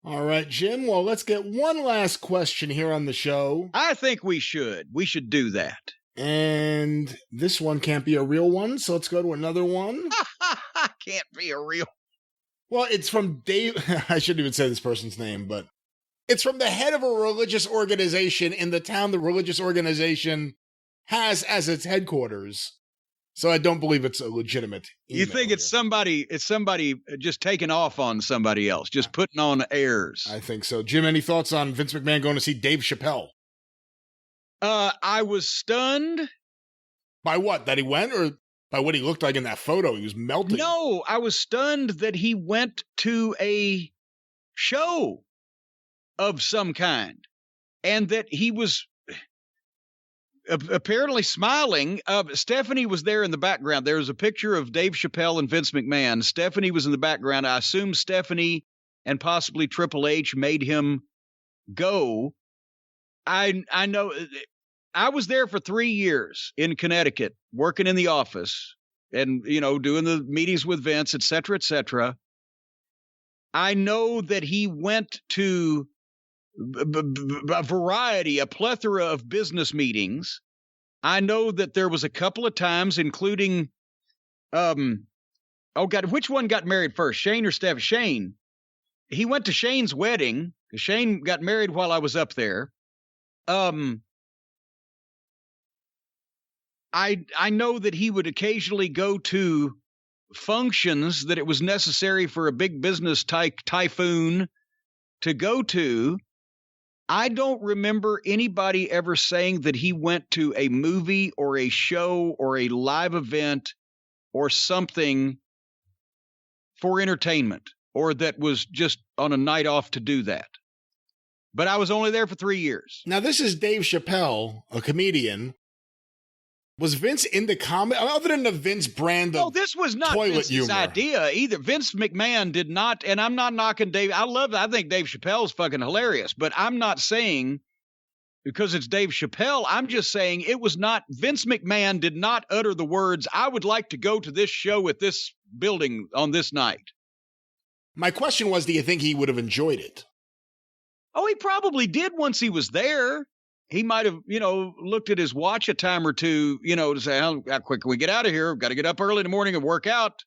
All right, Jim. Well, let's get one last question here on the show. I think we should. We should do that. And this one can't be a real one, so let's go to another one. Can't be a real. Well, it's from Dave. I shouldn't even say this person's name, but it's from the head of a religious organization in the town the religious organization has as its headquarters. So I don't believe it's a legitimate email. You think it's somebody just taking off on somebody else, just putting on airs. I think so. Jim, any thoughts on Vince McMahon going to see Dave Chappelle? I was stunned. By what? That he went, or by what he looked like in that photo? He was melting. No, I was stunned that he went to a show of some kind and that he was apparently smiling. Stephanie was there in the background. There was a picture of Dave Chappelle and Vince McMahon. Stephanie was in the background. I assume Stephanie and possibly Triple H made him go. I know I was there for 3 years in Connecticut, working in the office and, doing the meetings with Vince, et cetera, et cetera. I know that he went to a plethora of business meetings. I know that there was a couple of times, including, which one got married first, Shane or Steph? Shane. He went to Shane's wedding. Shane got married while I was up there. I know that he would occasionally go to functions that it was necessary for a big business typhoon to go to. I don't remember anybody ever saying that he went to a movie or a show or a live event or something for entertainment, or that was just on a night off to do that. But I was only there for 3 years. Now, this is Dave Chappelle, a comedian. Was Vince into comedy? Other than the Vince brand of this was not toilet Vince's humor idea either. Vince McMahon did not, and I'm not knocking Dave. I think Dave Chappelle is fucking hilarious, but I'm not saying because it's Dave Chappelle. I'm just saying it was not, Vince McMahon did not utter the words, I would like to go to this show at this building on this night. My question was, do you think he would have enjoyed it? Oh, he probably did once he was there. He might have, looked at his watch a time or two, to say, how quick can we get out of here? We've got to get up early in the morning and work out.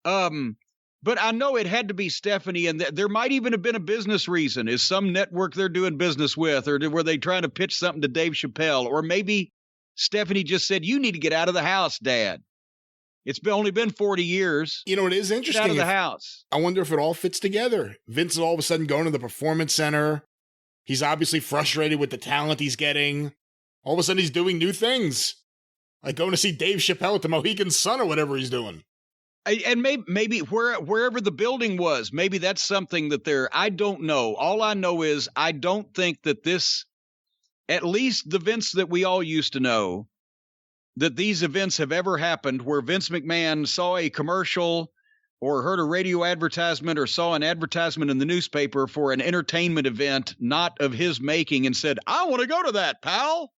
But I know it had to be Stephanie, and there might even have been a business reason. Is some network they're doing business with, or were they trying to pitch something to Dave Chappelle? Or maybe Stephanie just said, you need to get out of the house, Dad. It's only been 40 years. It is interesting. Get out of the house. I wonder if it all fits together. Vince is all of a sudden going to the Performance Center. He's obviously frustrated with the talent he's getting. All of a sudden, he's doing new things. Like going to see Dave Chappelle at the Mohegan Sun or whatever he's doing. And maybe wherever the building was, maybe that's something that I don't know. All I know is I don't think that this, at least the Vince that we all used to know, that these events have ever happened where Vince McMahon saw a commercial or heard a radio advertisement or saw an advertisement in the newspaper for an entertainment event not of his making and said, I want to go to that, pal.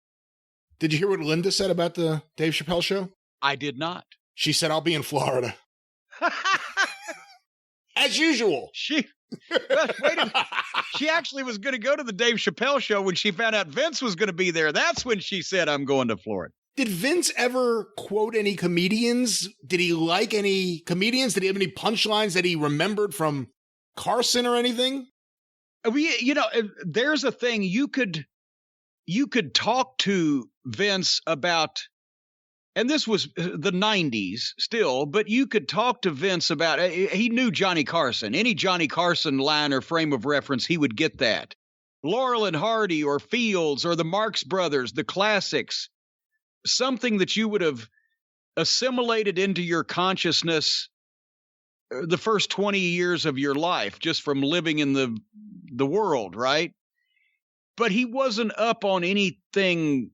Did you hear what Linda said about the Dave Chappelle show? I did not. She said, I'll be in Florida. As usual. Wait a minute. She actually was going to go to the Dave Chappelle show when she found out Vince was going to be there. That's when she said, I'm going to Florida. Did Vince ever quote any comedians? Did he like any comedians? Did he have any punchlines that he remembered from Carson or anything? There's a thing you could talk to Vince about, and this was the 90s still, but you could talk to Vince about, he knew Johnny Carson. Any Johnny Carson line or frame of reference, he would get that. Laurel and Hardy or Fields or the Marx Brothers, the classics. Something that you would have assimilated into your consciousness the first 20 years of your life, just from living in the world, right? But he wasn't up on anything,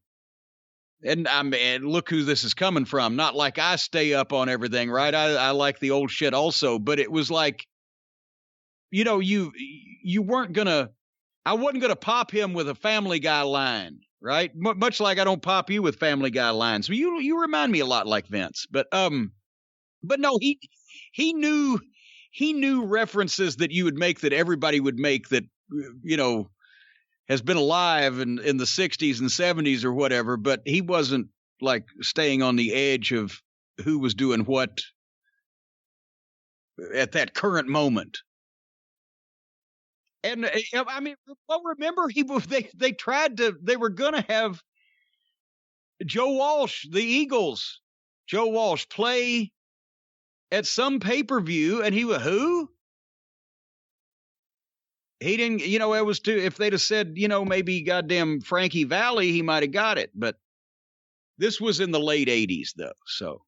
and look who this is coming from. Not like I stay up on everything, right? I like the old shit also, but it was like, you weren't gonna, I wasn't gonna pop him with a Family Guy line. Right? Much like I don't pop you with Family Guy lines. You remind me a lot like Vince. But no, he he knew references that you would make that everybody would make that, has been alive in the 60s and 70s or whatever, but he wasn't like staying on the edge of who was doing what at that current moment. And I mean, well, remember they were going to have Joe Walsh, the Eagles, Joe Walsh play at some pay-per-view, and he was who? He didn't, it was too, if they'd have said, maybe goddamn Frankie Valli, he might have got it. But this was in the late 80s, though. So